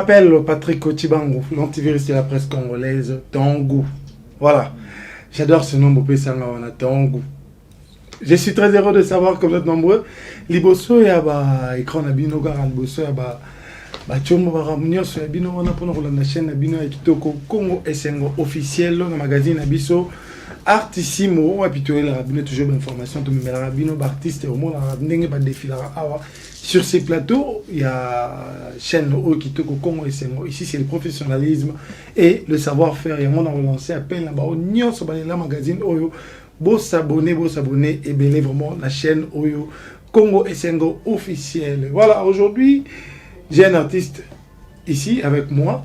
m'appelle Patrick Kotibango, l'antivirus de la presse congolaise, Tango. Voilà. J'adore ce nom, Bopé Sangawana, Tango. Je suis très heureux de savoir que vous êtes nombreux. Liboso ya ba écran na bino ga liboso ya ba chombo ba ramunyo so ya bino wana pona kolanda chaîne na bino ya kitoko Congo Esengo officiel na magazine na biso Artissimo apito la rabino toujours d'information to mela rabino ba artiste au monde la ndenge ba défilara awa sur ces plateaux il y a chaîne au kitoko Congo Esengo ici c'est le professionnalisme et le savoir-faire et on a relancé appel là ba nyonso ba la magazine oyo beau s'abonner et bien vraiment la chaîne Oyo Congo Esengo officiel. Voilà, aujourd'hui j'ai un artiste ici avec moi.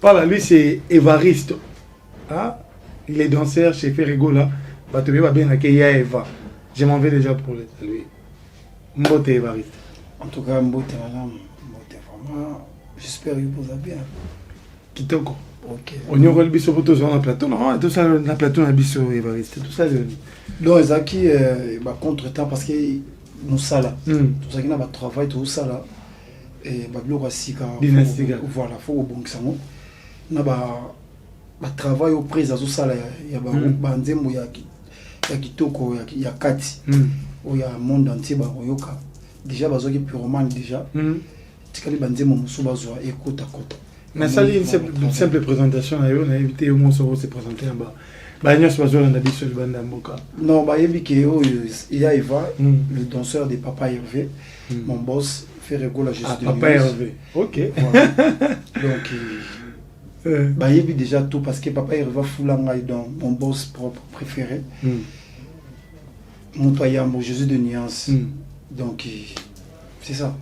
Voilà, lui c'est Évariste. Ah, il est danseur chez Ferregola. Je m'en vais déjà pour le saluer. Mbote Évariste. En tout cas, Mbote madame, Mbote vraiment. J'espère que vous allez bien. Kitoko. Ok. On y aura le biseau pour tout ça dans le plateau. Non, tout ça, dans le plateau, on a le biseau, Évariste. Tout ça, donc, Ezaki, contre-temps parce que nous sommes là. Tout ça qui n'a pas de travail, tout ça là. Et Bablo Rassika. Dynastique. Voilà, il faut au bon que ça. On a un travail au président, tout ça là. Il y a Banzemo, il y a Kitoko, il y a Kati. Il y a un monde entier, Yoka. Déjà, il y a purement déjà. Mais ça, une simple présentation, on a évité au moins de se présenter en bas. Non, il y a Eva, le danseur de Papa Hervé, mon boss, Ferrego, la gestion de Papa Hervé, ok. Voilà. Donc, il y a déjà tout parce que Papa Hervé Foulanga est dans mon boss propre préféré. Mon Toyambo, Jésus de Nuance. Donc, c'est ça.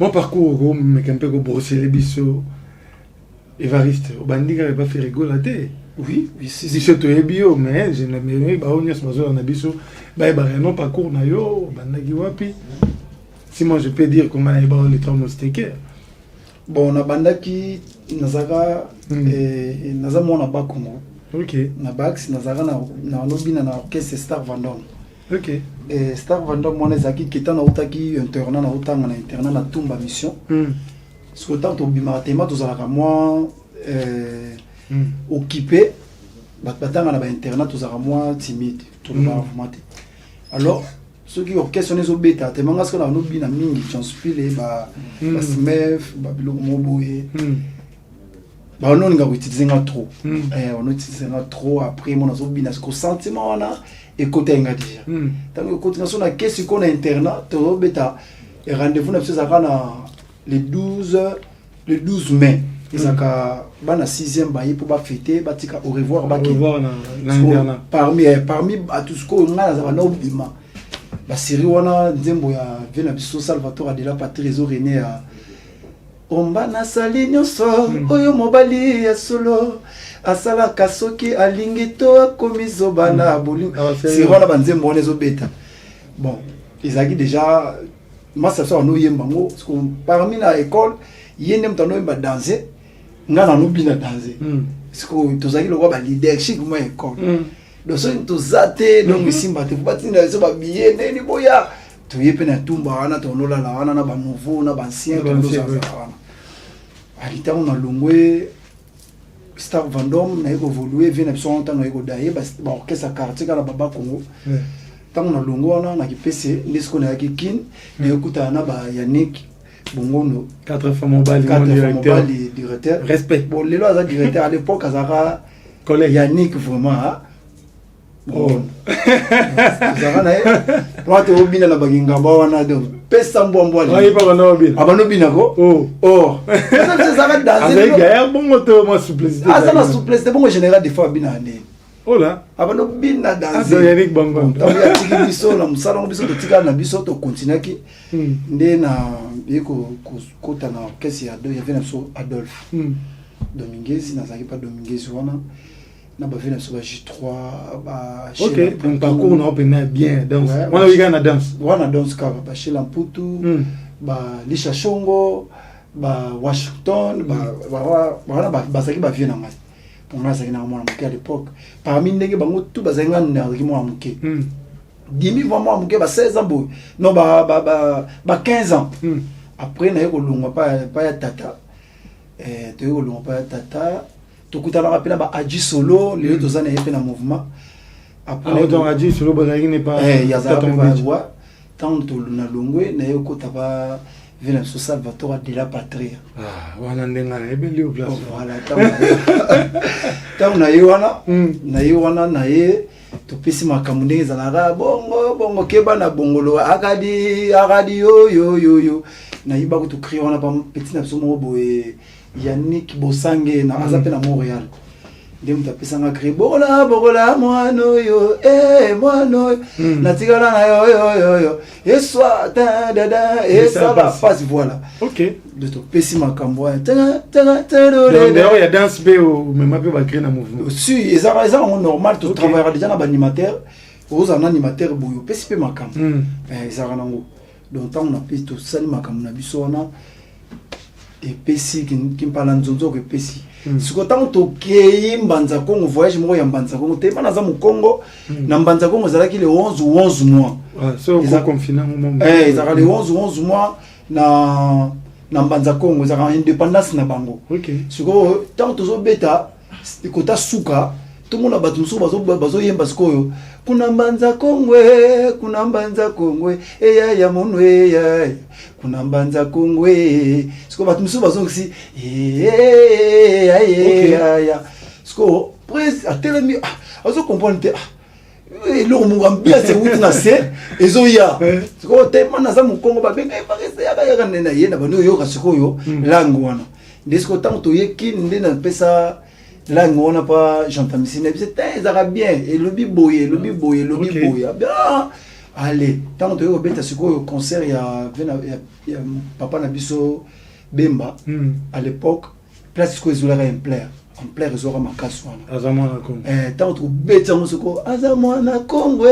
Mon parcours, je un peu brosser les bisous. Évariste, au bandit n'avait pas fait rigoler. Oui, si c'est bio, mais je n'ai pas eu un bisou. Non, parcours, nayo, bandagi wapi. Si moi je peux dire comment on a les traumastiqués. Bon, on a bandaki, Nazara, et Nazara, on a pas comment. Ok. Nabax, Nazara, na lobby, na orchestre Star Vendôme. Ok. Et Star Vendôme, on est qui est en autaki, internat, na autant, internat, na Tumba mission. Parce que tant au bimatema, tous à la moi occupé, battant à internat, tous à moi timide, tout le monde formaté. Alors, ceux qui orchestrent les obéta, te mangas qu'on a un obina mingi, transpilé, smef, babilo moboé. On a utilisé trop. On utilise trop après mon obina, ce sentiment on a écouté un gars déjà. Tant que continuation a qu'est-ce qu'on a internat, tu obéta et rendez-vous n'a pas le 12 mai. Ils ont la 6e baillé pour fêter, au revoir. Parmi tout ce qu'on a, on a obima. La série wana nzembo ya vena biso Salvatore Adela Patrice René a omba na sali nyonso oyo mobali ya solo asala kasoki alingi to komizoba na boli série wana banzembo wana ezobeta. Bon, ezaki déjà masa so no yemba ngo parmi na école yende mtano yemba danser ngana no bina danser parce que tozaki lo ba leadership mo école. Donc so tozate donc simba te batina so ba billet neni boya to yepe na tumba wana to lola la wana na ba nouveau na ba ancien to loza wana alita on a longwe Star Vendôme na évoluer vient absolument tant na daye ba orchestre quartier kana baba Congo. Tant on a longo wana na kipese ndisiko na kikin na yokuta na ba Yannick Bongono 4 femmes mobile directeur respect bon les lois directeur à l'époque azara collègue Yannick vraiment bon azara na moi te obina na baginga ba wana de pesa mbombo ali pas na obina abano bina ko ça c'est ça dans avec gaillard bon to moi souplesse ça la souplesse bon général des fois bina né. Oh là, abano bina danse Yannick Bongo. Tamu ya tiki biso na musala ngo biso to tika na biso to continuer ki nde na yeko kota na orchestre ya do ya vena so Adolphe Dominguez na zaki pas Dominguez wana na ba vena so ba J3 ba OK, donc parcours na open bien danse. Wana wiga na danse. Wana danse ka ba Sheila Mputu ba Lisha Shongo ba Washington ba zaki ba vena ngasi. On a ça à l'époque. Parmi les gens qui ont tout basé dans le monde, Dimi vraiment muke ba 16 ans boy. Non ba 15 ans. Après na yeko longa pa ya tata. To yeko longa pa ya tata. To kutana rapela ba Aji Solo, les autres années na mouvement. Après donc Aji Solo bazaki n'est pas ya za pa voix. Tant to na longwe na yeko taba vena so Salvatore de la patrie. Wana ndenga na ebeli au place. Voilà, tant na yiwana na ye to pesi makambo ndenge ezalaka bongo keba na bongolo akadi yo na yiba ko to créer wana pa petit na biso moko boye Yannick Bosange na azape na Montréal. Ndem tapesanga créer bogola mwano yo mwano natikala na yo eswa dada esa ba passe voilà. OK. De to pesi makambo d'ailleurs il y a danse be ou même pas ba créer na mouvement. Si ezara normal to travailler déjà na animateur aux animateur boyo pesi pe makambo. Ezara nango. Donc tant on a pesi to sali makambo na biso wana et pesi qui parle nzonzo que pesi. Si quand to kei mbanza Congo voyage mo ya mbanza Congo te mana za mu Congo na mbanza Congo zalaki le 11 ou 11 mois. So ko confinement moment. Ezara le 11 ou 11 mois na mbanza Congo ezara indépendance na bango. OK. Si ko tant to zo beta kota suka tout le monde batu muso bazo yemba sikoyo kuna mbanza Kongwe ya monwe ya kuna mbanza Kongwe siko batu muso bazo si ya siko pres atelemi azo comprendre te lo mungu ambiance wuti na se ezo ya siko te mana za mu Kongo ba benga parese ya nena yena bano yo ka sikoyo langu wana ndisiko tanto yeki ndena pesa là on n'a pas j'entends mais c'est des arabiens et le biboye bien allez tant que au beta ce concert il y a papa Nabiso Bemba à l'époque place que ils en plein ils aura makaso azamana Congo tant que beta musoko azamana Congo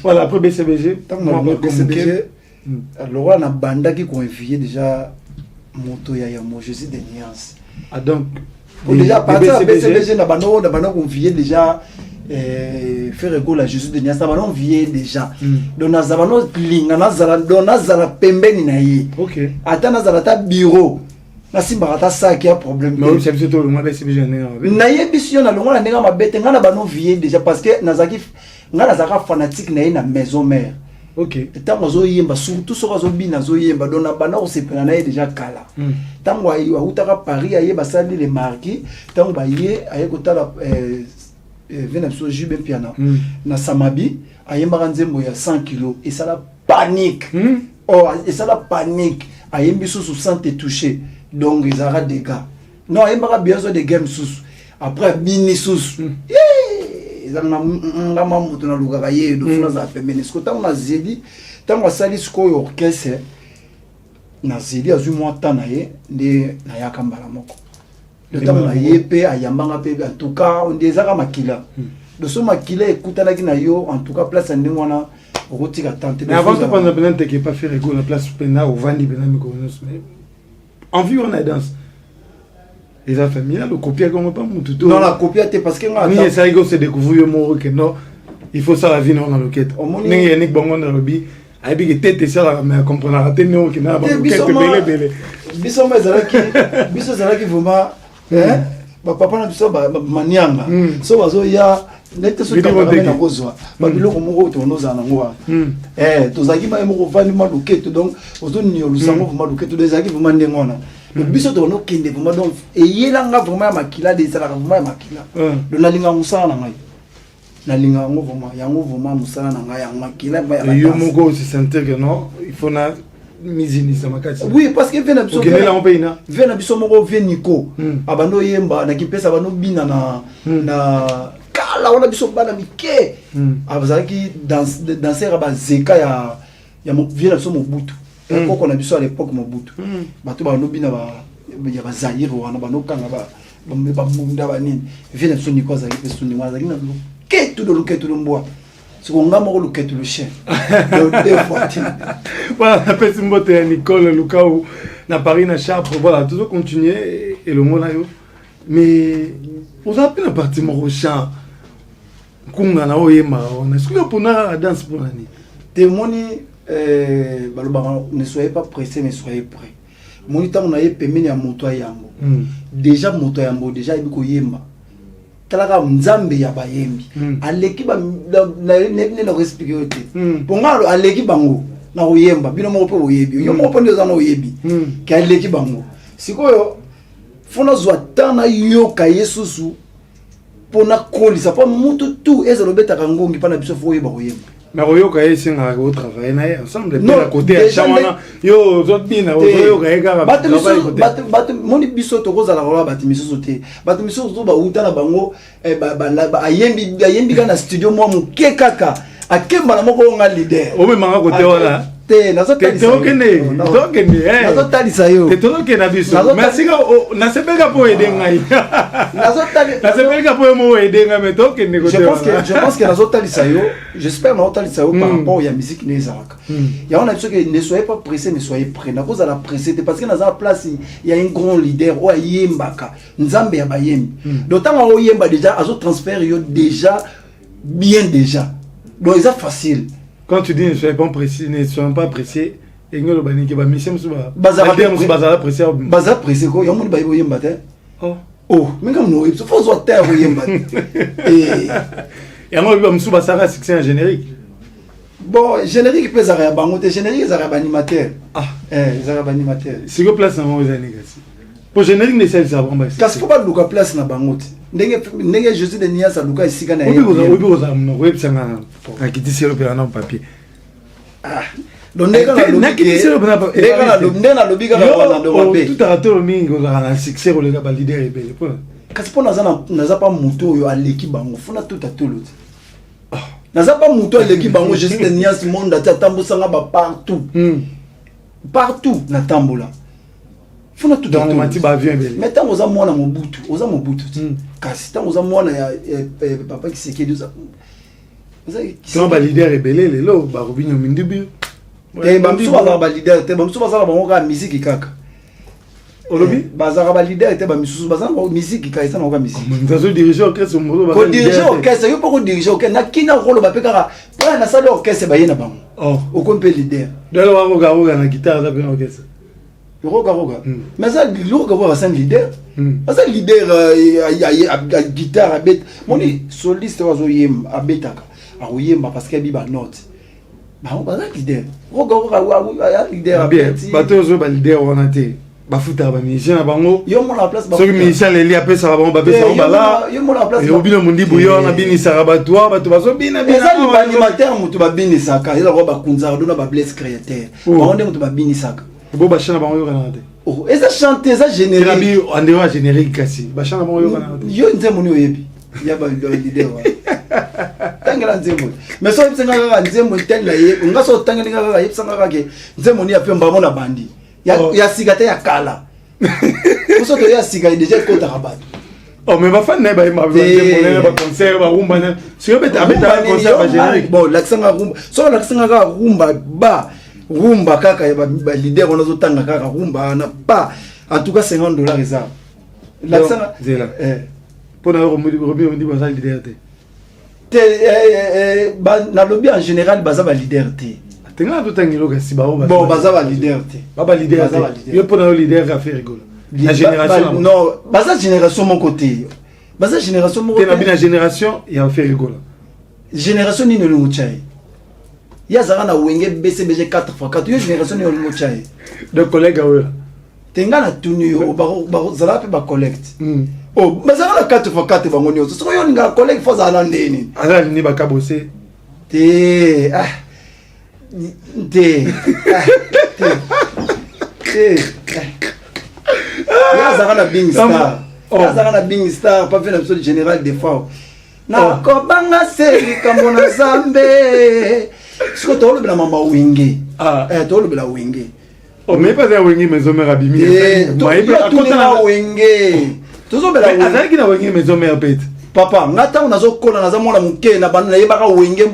voilà après BCBG tant que BCBG alors on a banda qui convié déjà moto ya mo Jésus de nuance donc déjà partir à BCBG na bano convié déjà faire école à Jésus de nuance na bano convié déjà donc na zabano linga na zala pembeni na ye OK ata na zala ta bureau na simba ta sac ya problème mais c'est plutôt le BCBG na ye biso na longa na ndenge mabete nga na bano convié déjà parce que na zaka fanatique na ye na maison mère. OK. Tant ozo yemba surtout so ozo bina zo yemba dona bana o sepena na déjà kala. Tant wa utaka Paris aye basali les marquis, tant ba ye aye kotala vena so jube piana na Samabi aye maranzembo ya 100 kg et ça la panique. Et ça la panique aye biso sous santé touché donc ils aura des gars. Non aye mara bien so des games sous après bini sous. Ngama mutu na lugaka ye do funa za pembeni siko tango na zeli tango asali siko yo orchestre na zeli azu mwata na ye nde na yaka mbala moko le tango na ye pe ayambanga pe en tout cas on désaka makila de so makila ekutana ki na yo en tout cas place ndenge wana okotika tante mais avant de prendre la plainte qui pas faire ego la place pena au vandi pena mi connais mais en vue on a danse. Les familles, le copier comme pas mon tuto. Non, la copie était parce que moi. Mais ça, il se découvrir mon que non. Il faut ça la vie dans le quête. Mais il y a Nick Bangon dans le bi. A bi que tête ça mais comprendre la tête non qui n'a pas belé. Biso mazalaki vraiment papa na biso manianga. So bazo ya nete so kamera na kozwa. Ba biloko moko to noza na ngwa. Tozaki ba moko vandi maluketo donc ozo nyo lusango maluketo dezaki vraiment ndengona. Le biso to no kende vraiment donc eyelanga vraiment makila de sala vraiment makila. Le nalinga musala na ngai. Nalinga ngo vraiment yango vraiment musala na ngai yango makila ba ya. Yo moko se sentir que non, il faut na mizini sa makati. Oui parce que vena biso. OK là on paye na. Vena biso moko veniko. Abando yemba na kipesa bano bina na kala wana biso bana mike. Abazaki danser ba zeka ya vena biso mobutu. Koko na biso à l'époque Mobutu bato ba lobi na ba ya bazayiro wana banokanga ba munda ba nini vile so niko za kipe so ni mwa za kina luketu do luketu do mbwa siko ngama ko luketu le chien deux fois voilà petit mbote ya Nicole Lukau na Paris na Chartres voilà toujours continuer et le mot là yo mais on a appelé la partie Morochan kunga na oyema on est-ce que pour na danse pour nani témoni ne soyez pas pressé mais soyez prêts moni tant on a pemeni ya moto yango déjà moto yango déjà ibiko yemba talaka nzambe ya bayembi aleki ba ne no expliquer yote pongalo aleki bango na oyemba bino mo pe oyebi yo mo pe ndoza na oyebi ka aleki bango sikoyo fona zwa tana yoka yesusu pona kolisa pa mutu tu ezalo betaka ngongi pana biso fo yeba oyemba mais oyoka yesinga ko travailler na ensemble de la côté à chamana yo zotbina oyoka yeka bato moni biso to kozala ko bato miso te bato miso to ba utana bango ba ayembi kana studio mo muke kaka akemba na moko nga leader o me manga côté wala te nazo talisa yo te na biso merci na sepeka po edenga nasepelika po mo edenga mais tokende côté wala je pense que nazo talisa yo j'espère nazo talisa yo par rapport ya musique nezalaka ya on a dit que ne soyez pas pressé mais soyez prêts na cause la pressé parce que dans la place il y a un grand leader o yembaka nzambe ya bayembi d'autant o yemba déjà azo transfert yo déjà bien déjà donc c'est facile. Quand tu dis ne soyez pas pressé, ne soyez pas pressé, et nous le banni qui va mission musuba. Bazara pressé. Bazara pressé ko yamuni ba yemba te. Oh, mais comme nous, il faut soit terre yemba. Et moi ba musuba ça c'est un générique. Bon, générique peut zara bango te générique zara animateur. Zara animateur. C'est que place na mo zani gasi. Pour générique ne sait ça bomba. Parce que pas luka place na bango te. Ndenge Jésus de Nia sa luka isika na yebo. Obi oza no web sanga akitisi le na papier. Donc ndenge na lobika na ndo mabe. Tout à tout mingo na succès le ba leader ebele. Kasi pona naza pas muto yo aleki bango funa tout à tout l'autre. Naza pas muto aleki bango Jésus de Nia si monde ata tambosanga ba partout. Partout na tambola. Funa tout dans mati ba avion belle mais tant oza mwana mobutu kasi tant oza mwana ya papa qui seki deux ça ba leader ebele lelo ba robinyo mindubi ba msu ba leader te ba msu ba sala bango ka musique kaka olobi bazaka ba leader te ba misusu bazana ba musique kaka ça na ba musique ntazo diriger orchestre mo ba diriger orchestre yo poko diriger orchestre na kina rolo ba pekara pa na sala orchestre ba yena bango o kompe leader dalo wa roga na guitare za pe orchestre Roga. Mais ça, Roga va un leader. Ça, leader à guitare, à bête. Mon soliste va à bêta. À Oyemba parce qu'il y a une note. Bah, on va leader. Roga, leader à bête. Bateau, on leader, on a été. Bafuta, musicien à Bango. Yo, mon la place. Ceux qui musicien, les liens, après, ça va, on va faire ça, là. Yo, mon la place. Et au bino, mundi, bouillon, on a bini, ça va, toi, bah, tu vas so bien, bien. Ça, l'animateur, tu vas bini, ça, car il a roba kunza, on a blesse créateur. On est, tu vas bini, ça. Bo bachana bango yo kana te. Oh, eza chanter ça générique. Rabi andera générique kasi. Bachana bango yo kana te. Yo nzemo ni oyebi. Ya ba leader wa. Tangela nzemo. Mais so tsenga ka nzemo tel na ye, nga so tangela ka ye tsanga ka ke nzemo ni apemba mona bandi. Ya sigata ya kala. Uso to ya siga déjà kota rabato. Oh mais ba fan na ba ma nzemo ba concert ba rumba na. Si yo beta concert ba générique. Bon, l'accent rumba. So l'accent ka rumba ba rumba kaka ya ba leader on a tanga kaka rumba na pas en tout cas $50 ça l'accent zela pour na robi on dit ba leader te ba na lobby en général baza ba leader te tenga to tangilo ka si ba bon baza ba leader te ba leader yo pour na leader ka faire rigolo la génération non baza génération mon côté baza génération mon côté te na génération il a fait rigolo génération ni no chai ya zara na wenge BCBG 4x4 yo génération yo lingo chai de collègues awe tenga na tuni yo ba zala pe ba collect oh bazara na 4x4 bango nyo so yo ninga collègue fa zala ndeni ala ni ba kabose te ya zara na Bing Star ya zara na Bing Star pas fait l'absolu général des fois na kobanga seri kamona zambe siko tolo bela mama wenge tolo bela wenge oh mais pas wenge maison mère abimi mais pas akota wenge tozo bela wenge azaki na wenge maison mère pete papa ngata unazo kona naza mwana muke na bana yebaka wenge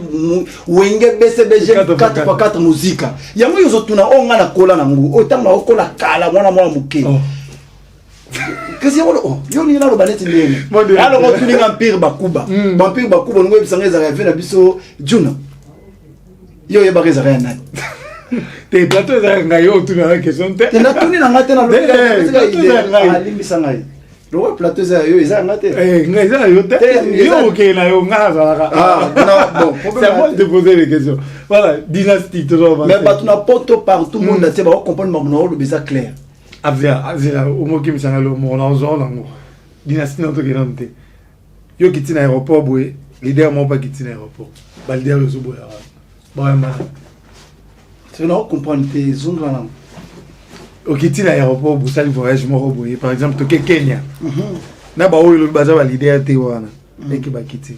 BCBG 4x4 muzika yango yozo tuna onga na kola na ngu otanga okola kala mwana muke Qu'est-ce que yo ni na lo baneti ndene alors on tuni empire bakuba empire bakuba ngo ebisanga ezaka fe na biso juna yo ye bakeza kana te plateau ezaka ngai yo tuni na question te na tuni na ngate na lo alimbisa ngai lo plateau za yo ezaka ngate ngai za yo te yo ke na yo ngaza non bon c'est à moi de poser les questions voilà dynastie toujours mais batu na poto partout monde na te ba comprendre magno lo beza clair Avia, au mot qui me semble le mot en zone, dynastie non toqué non te. Yo qui tient l'aéroport boué, leader moi pas qui tient l'aéroport. Balder le zobo là. Bon man. Tu non comprendre tes ongles là. Au qui tient l'aéroport boué ça le voyage moi boué. Par exemple toqué Kenya. Na ba o le baza ba leader te wana. Et qui ba quitter.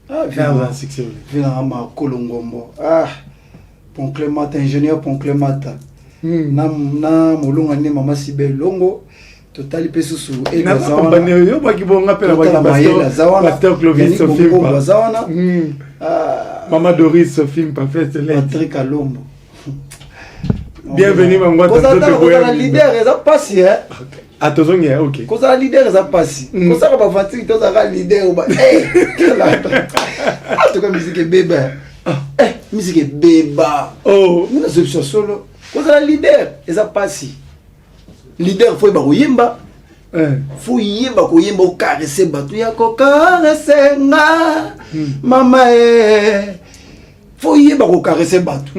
Ah viens succès. Viens ma kolongombo. Ah. Pont Clément ingénieur Pont Clément. na molonga ne mama sibe longo totali pesusu et na compagnie yo ba ki bonga pela ba pasteur Clovis Sophie bazawana Maman Doris Sophie pas fait Patrick Alombo bienvenue mangwa la leader eza pasi atozongi OK koza la leader eza pasi koza ba fatigue toza ka leader ba atoka musique beba musique beba nous na solution solo quand la leader, ils a passé. Leader, faut y yimba. Faut yimba ko yimba au caresser batu ya ko caresser nga. Mama faut yimba ko caresser batu.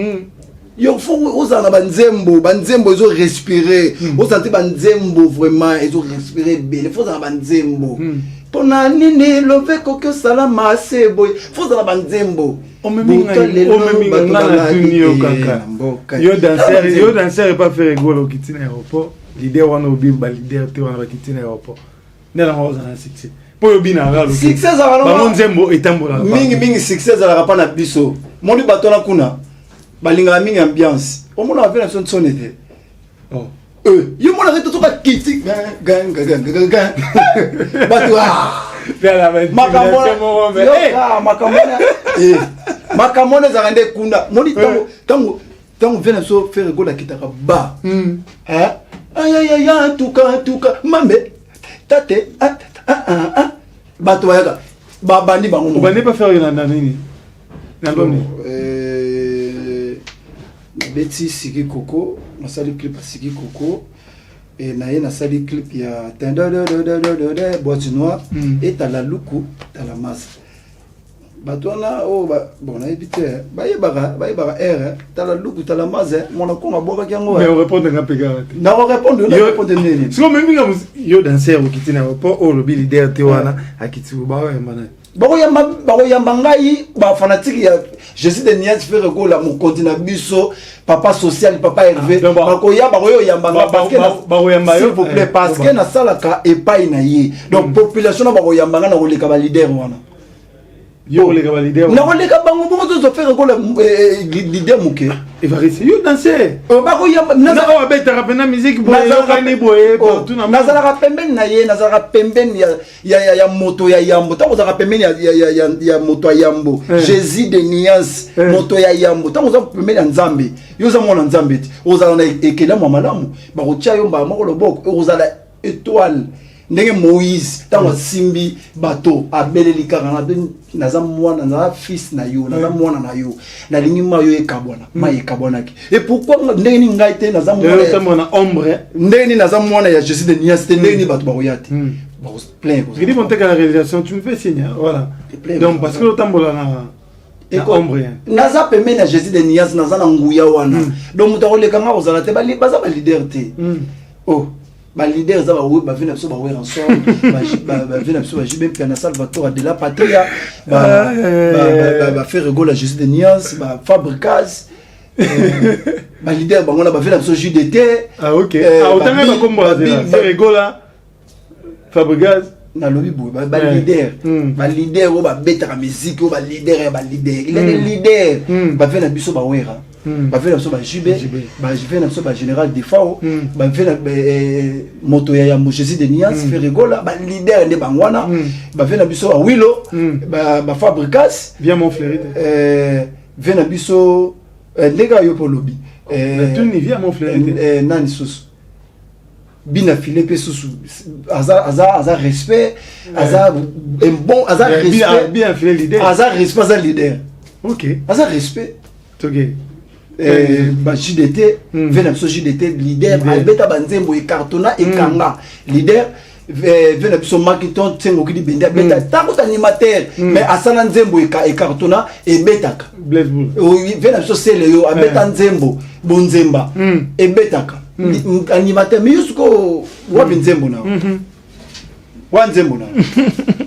Yo faut osana banzembo ils ont respiré. Osante banzembo vraiment ils ont respiré bien. Faut osana banzembo. Pona nini love ko que salama c'est boy. Faut osana banzembo. Yo danseur pas faire rigolo qui tient l'aéroport leader wana obi ba leader te wana ba qui tient l'aéroport nela ngoza na succès po yo bina ngalo succès za ba nzembo etambola mingi succès za la na biso moni bato na kuna balinga mingi ambiance o mona va faire son sonete yo mona reto to ka kiti gang bato makamona za rende kuna moni tango vena so faire gola kitaka ba aya tuka mambe tate bato yaka babandi bango bandi pas faire na nini na loni beti siki koko masali clip siki koko et na sali clip ya boîte noire et t'as la luku t'as la masse batona bon na éviter bayebara t'as la luku t'as la masse mon ko ngaboka kyango mais on répond nga pega na on répondre nini siko même nga yo danser au kitina po o lo leader te wana akiti ba mana bako yamba ngai ba fanatique ya Jésus de Nias fait regola mon continent biso papa social papa Hervé bako yamba parce que s'il vous plaît parce que na salaka epai na ye donc population na bako yamba na oleka ba leader wana yo oleka ba leader na oleka bango bongo to faire regola leader muke Evariste yo danser bako yamba na ba beta rapena musique boyo kani boye tout na nazala pembeni na ye nazala pembeni ya moto ya yambo tango zaka pembeni ya moto ya yambo Jésus de Nias moto ya yambo tango zaka pembeni ya nzambe yo za mona nzambe ti ozala na ekela malamu ba ko tia yo mba moko loboko ozala étoile ndenge Moïse tango simbi bato abeleli kaka naza mwana na fils na yo naza mwana na yo na lingi mayo ekabwana ma ekabwanaki et pourquoi ndenge ni ngai te naza mwana ombre ndenge ni naza mwana ya Jésus de Nias te ndenge ni bato bakoyati ba plein je dis monter à la réalisation tu me fais signe voilà donc parce que le tambola na ombre naza pembeni na Jésus de Nias naza na nguya wana donc muta koleka nga ozala te baza ba leader te ba leader za ba vina biso ba wer ensemble ba vina biso ba jibe pena Salvatore de la Patria ba faire rigoler Jésus de Nias ba Fabricaz ba leader bango na ba vina biso JDT OK autant ba kombo faire rigoler Fabricaz na lobi boy ba leader o ba beta musique o ba leader il est leader ba vina biso ba wera ba vena so ba jibe ba vena so ba général Defao ba vena moto ya Jésus de Nias fait rigola ba leader de bangwana ba vena biso ba Willow ba Fabricas bien mon frère vena biso ndega yo po lobi tu ni vient mon frère nani sus bina filé pe sous aza respect aza un bon aza respect bien filé leader aza respect aza leader OK aza respect OK ba JDT vena biso JDT leader albeta banzembo e cartona e kanga leader vena biso makiton tsengo ki benda beta takota animateur mais asala nzembo e cartona e betaka Blaise Bull vena biso sele yo abeta nzembo bonzemba e betaka animateur mais yusko wapi nzembo na wa nzembo na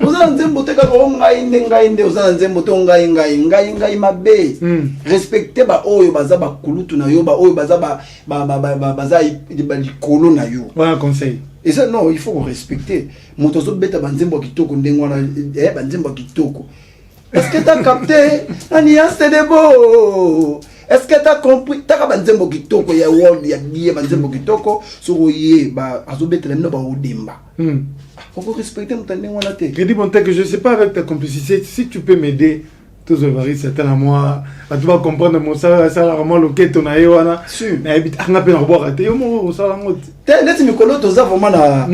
ozana nzembo te kaka ngai nde ozana nzembo te ngai mabe respecter ba oyo baza ba kulutu na yo ba oyo baza baza likolo na yo voilà conseil et ça non il faut respecter moto zo beta banzembo kitoko ndengwana banzembo kitoko est-ce que tu as capté ani c'est beau est-ce que tu as compris ta banzembo kitoko ya world ya die banzembo kitoko so ye ba azobetela no ba odemba faut respecter mon tandem on a té je dis bon que je sais pas avec ta complicité si tu peux m'aider tous varie certains à moi tu vas comprendre mon ça rarement le quête on a eu wana na habite on a peine à boire té yo mo ça la mot té net mikolo to za vraiment na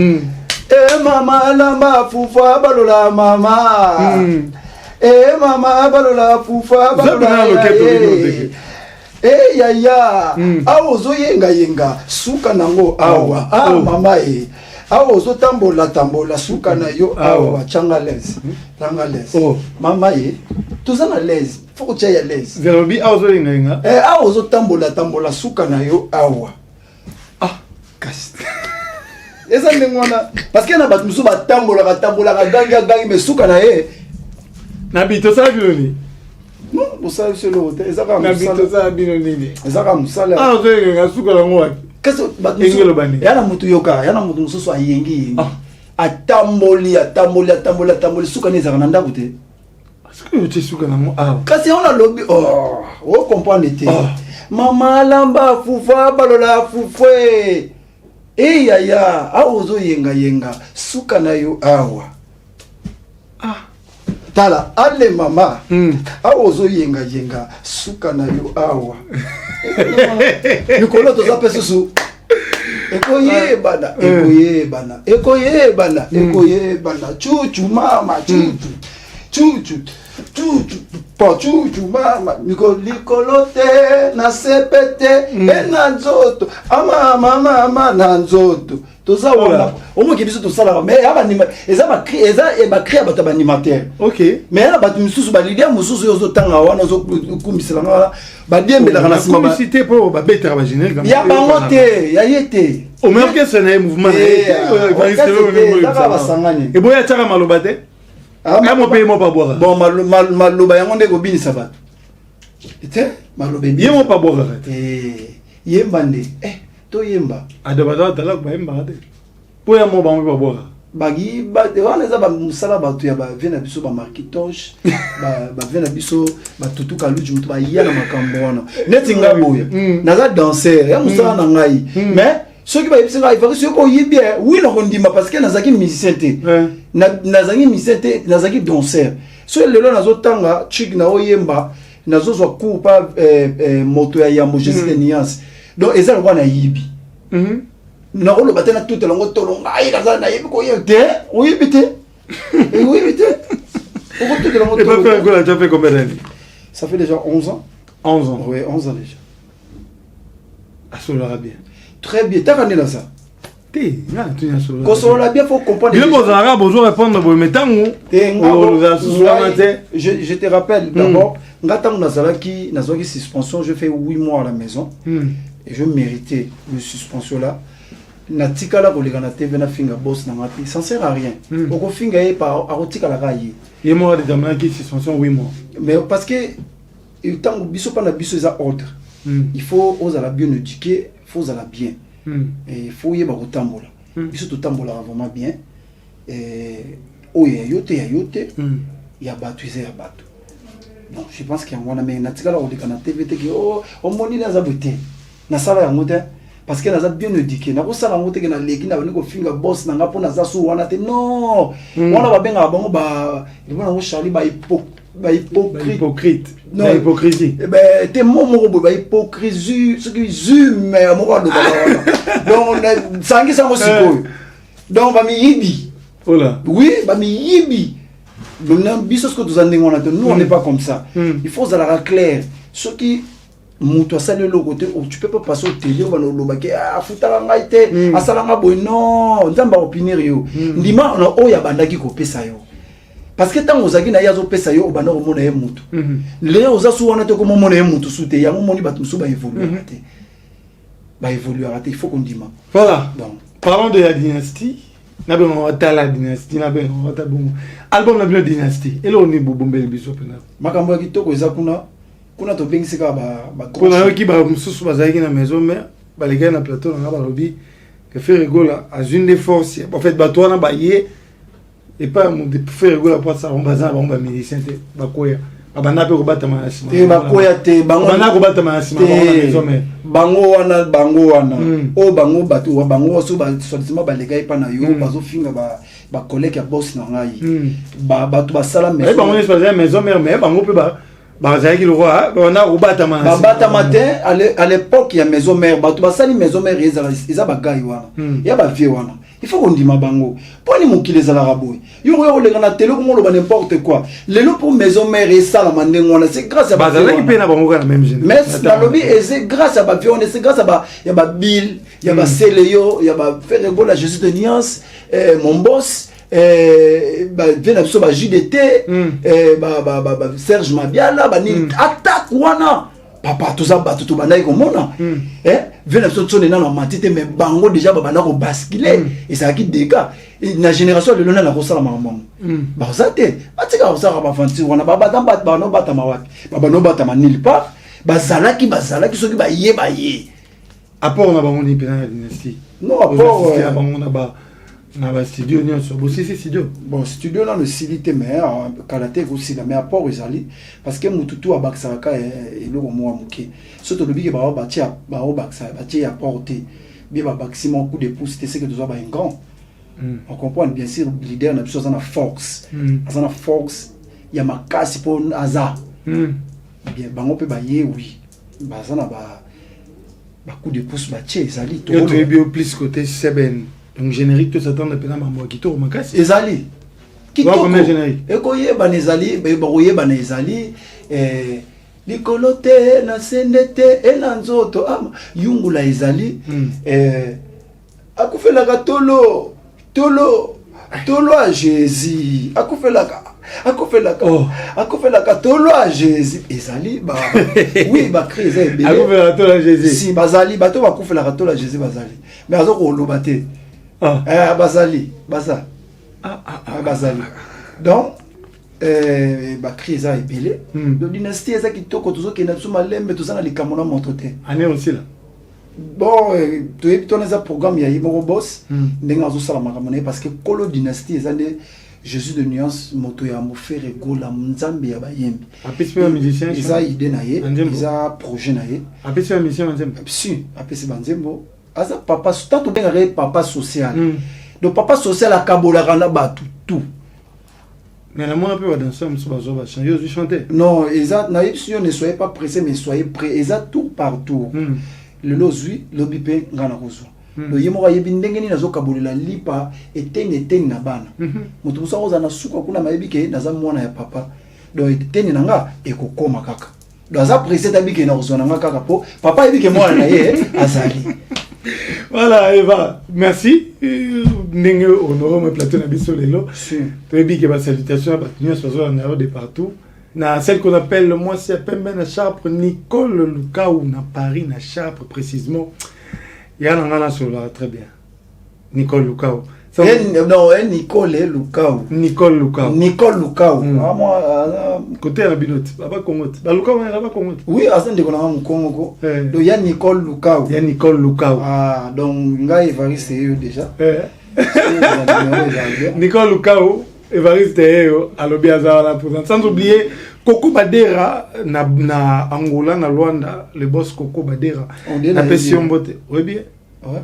mama lamba fufa balola mama mama balola fufa balola yaya awo yenga suka nango awa mama awo tambola suka na yo awa changales mama tozana les faut que tu ailles les verobi awo yenga awo tambola suka na yo awa kasi eza ndengwana parce que na batu musu batambola gangi me suka na ye na bito sa biloni non vous savez c'est l'autre ezaka na bito sa biloni ezaka musala awo yenga suka la ngwa kasi batu yana mutu yoka yana mutu mususu ayengi atamboli suka ne ezaka na ndako te est-ce que tu suka na mo kasi on a lobby o comprendre te mama lamba fufa balola fufwe yaya awo yenga suka na yo awa tala ale mama awo yenga suka na yo awa mikolo to zape susu ekoyebana chuchu mama chuchu mama mikolo te na sepete na nzoto mama na nzoto toza wana omoki biso tosala mais eza bakria bato baanimateur OK mais yana bato misusu balidia mosusu oyo ozotanga wana ozokumbisela nga badiembelaka na nsima publicité mpo babetaka bagénérique ya bango te ya ye te omeorkestre na ye mouvement ezaka basangani eboya tiaka maloba te mope ye mo pabwaka bon maloba yango nde kobinisa bato te maloba ye mo pabwakaka te yemba nde toyemba adabada atalaka bayembaka te mpo ya mo bango babwaka wana eza bamosala bato ya bave na biso bamarkitoche bave na biso batutuka luji moto baya na makambo wana neti nga boya naza danser ya mosala na ngai mais soki bayebisi ngai ifaki soki oyibi wi na kondima parce que nazalaki musicien te nazalaki musicien te nazalaki danser so lelo nazotanga chik na oyemba nazozwa cour pa moto ya yambo jesite niance donc eza lokwa na yibi nakoloba te na tutela ngo tolo ngai kaza nayebi koyeba te oyebi te okotutela ngo tolo. Tu as fait combien d'années? Ça fait déjà 11 ans. 11 ans? Oui, 11 ans déjà. Asolera bien. Très bien. T'as regardé là ça? T'es, là, tu as solera. Consola bien, faut comprendre. Il est bon, ça bonjour répondre, mais mettons. Je te rappelle d'abord, ngatango nazalaki suspension, je fais 8 mois à la maison. Et je méritais le suspension là. Na tika la koleka na TV na finga boss na ngati, ça sert à rien. Oko finga ye pa arotika la rayi. Et moi déterminé qui suspension 8 mois. Mais parce que tant biso pa na biso za ordre. Il faut osala bien éduquer, faut osala bien. Et il faut yeba kotambola. Biso to tambola vraiment bien. Et oye yote ya batu ya batu. Donc je pense qu'il y a un mais na tika la koleka na TV te ki o moni na za boté. Na sala ya ngote parce que naza bien éduqué na ko sala ngote ke na leki na bani ko finga boss na ngapo na za su wana te non wana ba benga bango ba libona ngo Charlie ba ba hypocrite non la hypocrisie ben te momo ba hypocrisie ce qui zume mo do donc sangi sango sikoyo donc ba mi yibi voilà oui ba mi yibi donc biso ce que nous en nous on n'est pas comme ça il faut ça clair ce qui muto sale le côté tu peux pas passer au télé on va no lobaki ah futala ngai te asala nga boy non nzamba opinir yo ndima na oya bandaki ko pesa yo parce que tant ozaki na yazo pesa yo obana ko mona ye mutu le ozasu wana te ko mona ye mutu sute ya moni batu so ba évoluer raté ba évoluer raté il faut qu'on dima voilà donc parlons de la dynastie na ben on ta la dynastie na ben on ta bon album la dynastie et là on est bombé biso pena makambo ya kitoko eza kuna to bengisika ba kuna yo ki ba mususu bazaki na maison mais ba les gars na plateau na ba lobby que faire rigola à une des forces en fait ba toi na ba yé et pas mon de faire rigola pour ça on bazan ba médecin te ba koya abana pe ko batama asima te ba koya te bango bana ko batama asima ba na maison mais bango wana o bango batu wa bango so ba solution ba les gars pa na yo bazo finga ba collègue ya boss na ngai ba batu ba sala mais ba on est pas maison mais bango pe ba bazaki le roi on a obatama matin à l'époque il y a maison mère batu basali maison mère ils a bagay wana ya ba vie wana il faut qu'on dise ma bango poni mokile za la raboy yo le na télé comme on n'importe quoi le lot pour maison mère et ça la mandeng wana c'est grâce à bazaki pe na bango la même génération mais na lobby et c'est grâce à ba vie on c'est grâce à ba ya ba bill ya ba seleyo ya ba faire la Jésus de Niance mon boss vena biso ba JDT ba Serge Mabiala ba ni attaque wana papa tout ça batu to banai ko mona vena biso tsone na matite mais bango déjà ba bana ko basculer et ça qui dégâts na génération de lona na ko sala maman ba zate batika ko sala ba fanti wana ba no bata mawapi ba no bata manil pas bazalaki soki ba ye apport na bango ni pena dynastie non apport bango na ba na ba studio ni so bo studio bon studio là le silité mais kalaté aussi la mais apport ezali parce que mututu abaksaka eloko mo amuke surtout le big ba tia ba obaksa ba tia apporter bien ba maximum coup de pouce c'est que tu dois ba un grand on comprend bien sûr leader na biso na force azana force ya makasi pour aza bien bango pe ba ye oui ba zana ba coup de pouce ba tia ezali to bien plus côté seben. Donc générique tout ça tend à peine à m'envoyer qui tourne ma casse. Ezali. Qui tourne générique. Et koye banezali, boye banezali likolote na sendete et na nzoto yungula ezali akufela ka tolo à Jésus akufela ka tolo à Jésus ezali ba oui ba crise ebele akufela tolo à Jésus si bazali bato bakufela ka tolo à Jésus bazali mais azoko lobate bazali donc ba crise ebele de dynastie eza kitoko tozokenda biso malembe tozana likambo na moto te ane aussi là bon toyebi tona eza programme ya yimoko boss ndenge azosala makambo na ye parce que kolo dynastie eza nde Jésus de Nuance moto ya mofere gola nzambe ya bayembi apesi ba musicien eza idée na ye eza projet na ye apesi ba musicien nzembo si apesi banzembo aza papa tant benga papa social donc papa social akabolaka na batu tout mais la moi un peu danser monsieur bazo va changer je chanter non eza na yipsio ne soyez pas pressé mais soyez prêts eza tout partout le lozui lobipe ngana kozwa le yemo ka yebi ndenge ni nazo kabolela lipa eteni na bana mutu musa oza na suka kuna mayebi ke naza mwana ya papa donc eteni nanga ekokoma kaka donc aza pressé tabike na kozwa nanga kaka po papa yebi ke mwana na ye azali. Voilà, Eva, merci. Ndenge honoré mon plateau na biso lelo. Tu as dit que ma salutation à Batunias en de partout. Na celle qu'on appelle moi c'est Pembe na Chartres Nicole Lukau na Paris na Chartres précisément. Il y a un sur là très bien. Nicole Lukau. Non, Nicole Lukau. Nicole Lukau. Nicole Lukau. Moi côté la binote, baba Congo. Ba Lukau na baba Congo. Oui, asan de kona mu Congo ko. Donc il y a Nicole Lukau. Il y a Nicole Lukau. Ah, donc ngai Evariste yo déjà. Nicole Lukau, Evariste yo alobi azala pour sans oublier Coco Badera na Angola na Luanda, le boss Coco Badera. Na Pession Bote. Oui bien. Ouais.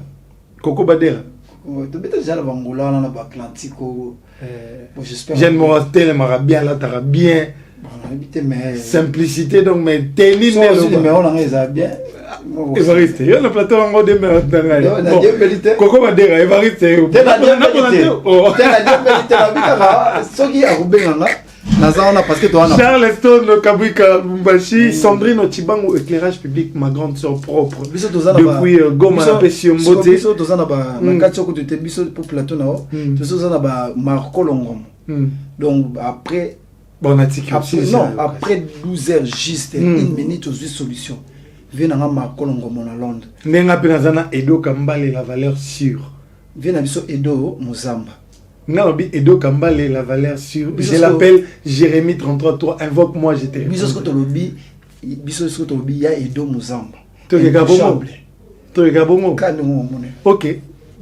Coco Badera. Tu peux déjà la Angola na Atlantique. J'espère. Jeanne Moratel marabia là t'as bien. mais simplicité donc mais tenir mais on en est bien. Évariste, il y a le plateau en mode de merde dans la vie. Coco va dire Évariste, t'es la Charles Stone, Kabuika Mbashi, Sandrine Otibango, éclairage public, ma grande sœur propre. Depuis Goma la Pession Mbote. Biso tozana ba makatso ko te biso pour plateau na o. Biso tozana ba Marco Longom. Donc après bon article non, après 12 heures juste 1 minute aux solutions. Viens à Marco Longom à Londres. Nenga penazana Edo Kambale la valeur sûre. Viens à biso Edo Mozamba. Nabi Edo Kambale la valeur sûre. Je l'appelle Jérémie 33 toi invoque-moi je te réponds. Biso ce que il y a Edo Mozamba. Ok.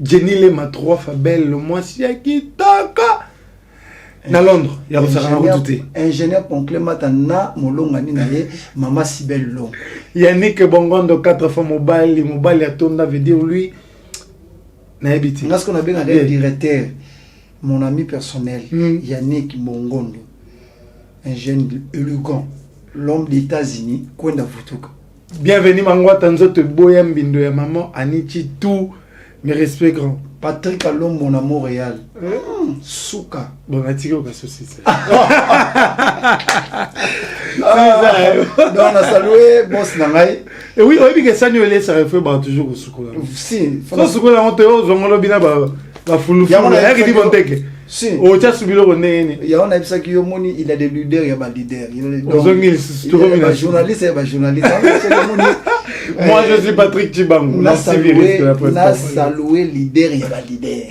Jenny le ma 3 Fabel le mois si qui taka. Na Londres, il y a un ingénieur Ponclé Matana, Molongani Naye, Mama Sibel Long. Yannick Bongondo 4 fois mobile, mobile Yatonda veut dire lui. Naibiti. Parce qu'on a bien un directeur, mon ami personnel, Yannick Bongondo, un jeune élégant, l'homme des États-Unis, Kwenda Futuka. Bienvenue Mangwa Tanzote Boyam Bindo ya maman Anichi tout mes respects grands. Patrick Alom mon amour réel. Souka. Bon attiqué au souci. Donc on a salué boss Nangai. Et oui, oui que ça nous laisse ça refait toujours au soukola. Si, faut soukola on te ose on bina ba fulu. Ya on a dit bon teke. Si. O tia subilo ko nene. Ya on a ça qui moni il a des leaders, il y a des leaders. Il y a journaliste, il y a journaliste. Moi je suis Patrick Chibango. On a salué leader, il y a des leaders.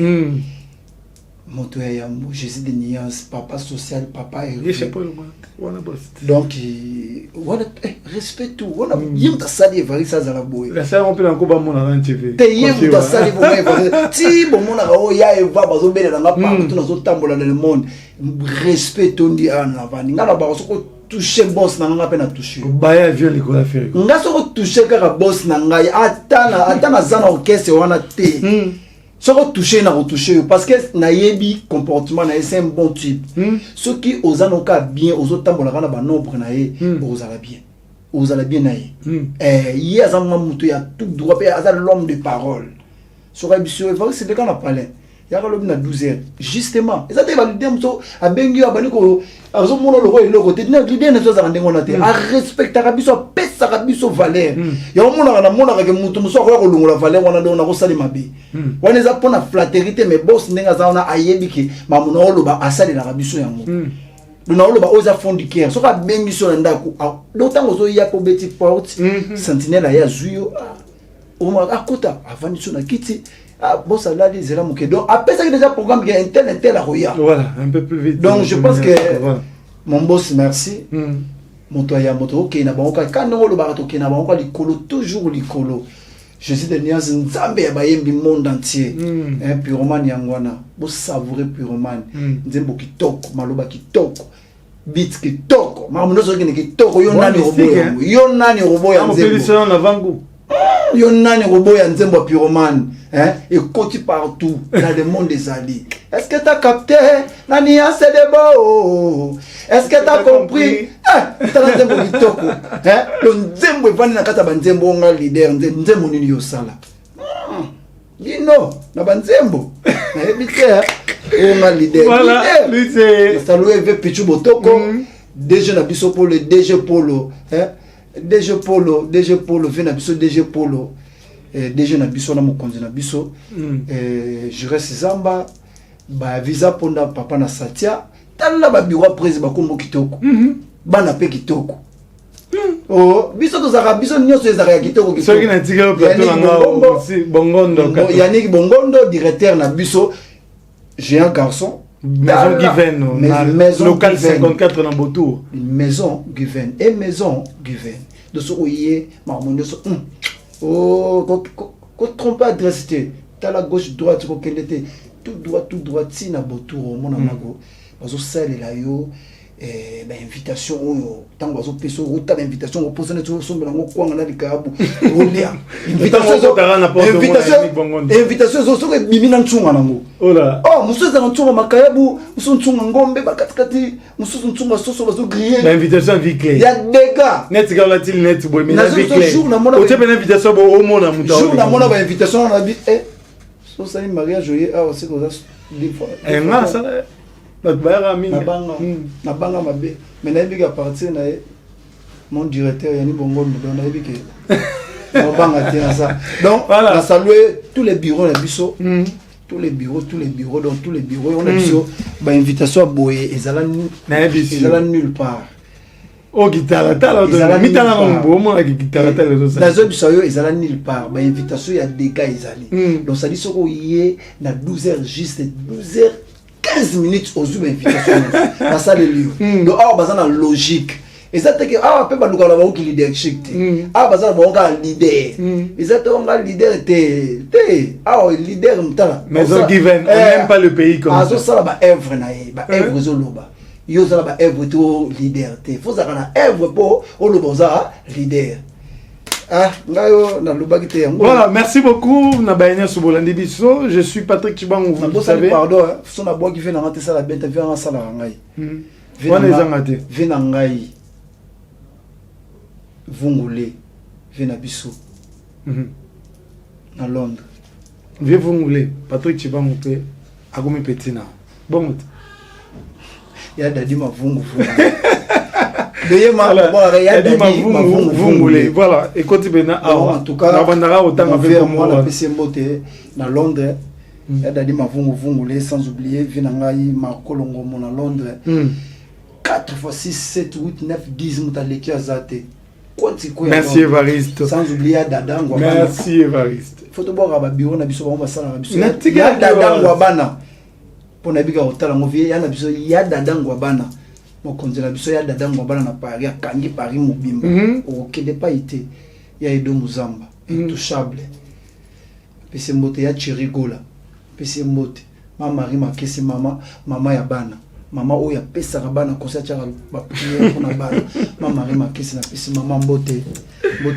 Moto ya Jésus de nuances, papa social, papa et donc voilà respect tout on a yim ta sali varisa za la boye la sali on peut encore ba mona na TV te yim ta sali bo me ti bo mona ga o ya eva bazo bela nga pa tout na zo tambola dans le monde respect on dit en avant ngala ba so toucher boss na nga pe na toucher baya vieux les quoi faire nga so toucher ka boss na nga atana zana orchestre wana te ce que toucher na retoucher parce que na yebi comportement na c'est un bon type ceux qui osent en cas bien aux autres tambola na ba nombre na ye osala bien na ye y a zama mutu ya tout droit pe azal l'homme de parole sur ebiso il faut c'est de quand on parler ya ka lobi na 12 heures justement et ça te valider muto abengi abani ko azo mono lo ko le côté na l'idée na zo za ndengo na te a respecter biso pesa biso valeur ya mona na mona ka mutu muso ko longola valeur wana ndo na ko sali mabe wana za pona flatterité mais boss ndenga za ona ayebi ki mamuna oloba asali la biso yango na oloba oza fond du cœur so ka bengi so ndako do tango zo ya po beti porte sentinelle ya zuyo o ma akota avani so na kiti boss a là zela moke donc après ça déjà programme qui est intel à roya voilà un peu plus vite donc je pense que mon boss merci moto ya moto OK na bango ka no oloba to na bango likolo toujours likolo je suis de nuance nzambe ya bayembi monde entier pyromane yangwana bo savourer pyromane nzembo kitoko maloba kitoko beat kitoko mamuno so kene kitoko yo nani roboya nzembo yo nani roboya nzembo pyromane et côté partout dans le monde des alliés. Est-ce que tu as capté la nuance de beau? Est-ce que tu as compris? Tu as nzembo kitoko. Le nzembo evani na kata banzembo nga leader nzembo nini yo sala. Dino na banzembo. Na ebite nga leader. Voilà, lui c'est salué ve Pichu Botoko. DG na biso polo DG Polo, DG Polo vena biso DG Polo. DG na biso na mokonzi na biso je reste zamba ba visa ponda papa na Satia tala ba bureau président kombo kitoko bana pe kitoko oh biso to zaka biso nyoso ezaka kitoko kitoko soki na tika plateau nga aussi Bongondo Yannick Bongondo directeur na biso j'ai un garçon Maison Given local 54 dans Beautour Maison Given et Maison Given de ce oyer marmonio oh, qu'on trompe adresse, t'as la gauche droite, tout droit, si na botour, mon amago, parce que ça là yo, invitation tant bazo peso rota invitation opose na to sombe nango kwanga na likabu olia invitation zo so bimi na ntsunga nango ola musuza na ntsunga makayabu musuza ntsunga ngombe bakatikati musuza ntsunga soso bazo griller invitation vikle ya dega net ka la til net boy mais na vikle o te ben invitation bo o mona muta jour na mona ba invitation na bi so ça ni mariage oye c'est comme ça des fois nga ça Nabanga mabe mais na biga partir na mon directeur yani bongo ndo na bike nabanga tena ça donc voilà. On saluer tous les bureaux na biso tous les bureaux donc tous les bureaux on a biso ba invitation boye ezala nulle part o guitare tala do mitala ngombo mo la guitare tala do ça na zo biso yo ezala nulle part ba invitation ya deka ezali donc ça dit soko yé na 12h juste 12h 15 minutes aux invitations dans ça le lieu donc bazana logique exactement pe baluka la ba ki leadership bazana ba leader exactement leader leader mtala mais on given on n'aime pas le pays comme ça ça ba œuvre na ba œuvre zoloba yo ça ba œuvre to leader te faut ça na œuvre pour oloboza leader. Voilà, merci beaucoup. Je suis Patrick Chibango, vous savez. Pardon, son abois qui vient d'arrêter ça la bête, vient en salle à Rangaï. Vient en Rangaï. Vongolé, vient à Bissou. À Londres. Viens Vongolé, Patrick Chibango, à Gomi Petina. Bon. Il y a d'adi ma Vongo. Voilà, écoute bien. En tout cas, na Londres, dadi mavungu vungule sans oublier Vinangai Marco Longo mon à Londres. 4 x 6 7 8 9 10 mutaleki azate. Merci Évariste. Sans oublier Dadango. Merci Évariste. Faut te boire à bureau na biso ba sala na biso. Ya Dadango bana. Pona biga hotala ngovi ya na biso ya Dadango bana. Mokonzi na biso ya Dadango bana na Paris akangi Paris mobimba. Okende pas été. Ya Edo Muzamba, intouchable. Pese mbote ya Chirigola. Pese mbote mama Marie Makesi mama ya bana. Mama oya pesa bana concert ya ba prière pour na bana. Mama Marie Makesi na pese mama mbote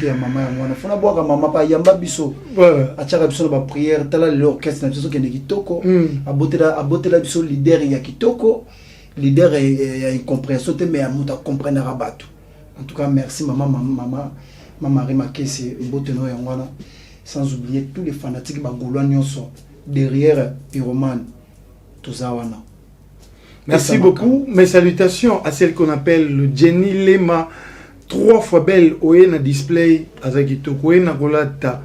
ya mama ya mwana. Fona boaka mama pa yamba biso. Achaka biso na ba prière tala l'orchestre na biso kende kitoko. Abotela biso leader ya kitoko. Leader ya incompréhension te mais ya muta comprendre rabatu. En tout cas merci mama Marie Makesi mbote no ya mwana. Sans oublier tous les fanatiques bagolwa nyonso derrière Pyroman Tozawana. Merci beaucoup. Mes salutations à celle qu'on appelle le Jenny Lema, 3 fois belle. Oena display azakitoko. Oena kolata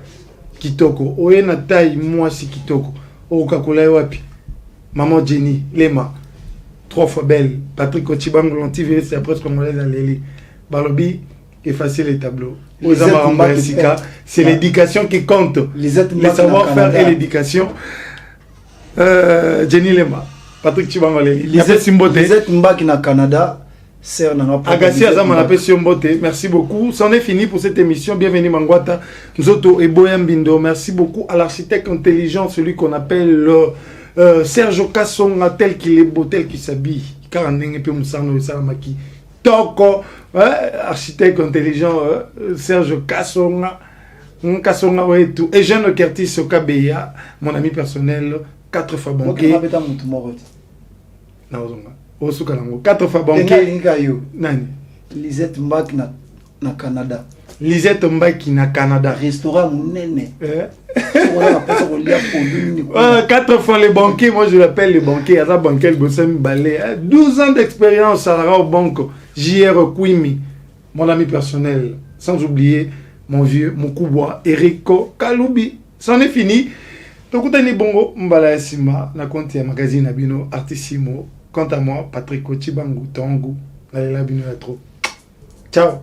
kitoko. Oena taille moi si kitoko. Okakola wapi. Maman Jenny Lema, 3 fois belle. Patrick Ochibango l'antivirus c'est après ce qu'on va dans les Balobi effacer les tableaux. C'est l'éducation qui compte. Les savoir-faire et l'éducation. Jenny Lema. Patrick Chibango Lisette Mbaki na Canada. Agassi Azama Mbote. Merci beaucoup. C'en est fini pour cette émission. Bienvenue Mangwata. Nzoto et Boyambindo. Merci beaucoup à l'architecte intelligent, celui qu'on appelle Serge Kassonga, tel qu'il est beau, tel qu'il s'habille. Toko, architecte intelligent, Serge Kassonga. Et Jeanne Kertis Sokabeya, mon ami personnel. 4 fois banquier. 4 fois banquier. Nani? Lisette Mbaki na Canada. Lisette Mbaki na Canada. Restaurant Mounene. 4 fois les banquiers, moi je l'appelle les banquiers. Asa banquier, 12 ans d'expérience à la banque. JR Kwimi, mon ami personnel. Sans oublier mon vieux Moukoubois, Eriko Kaloubi. C'en est fini. Donc, vous avez bongo, mbala sima, na compte ya magazine abino, artissimo. Quant à moi, Patrick Chibango, Tongo, la bino ya trop. Ciao.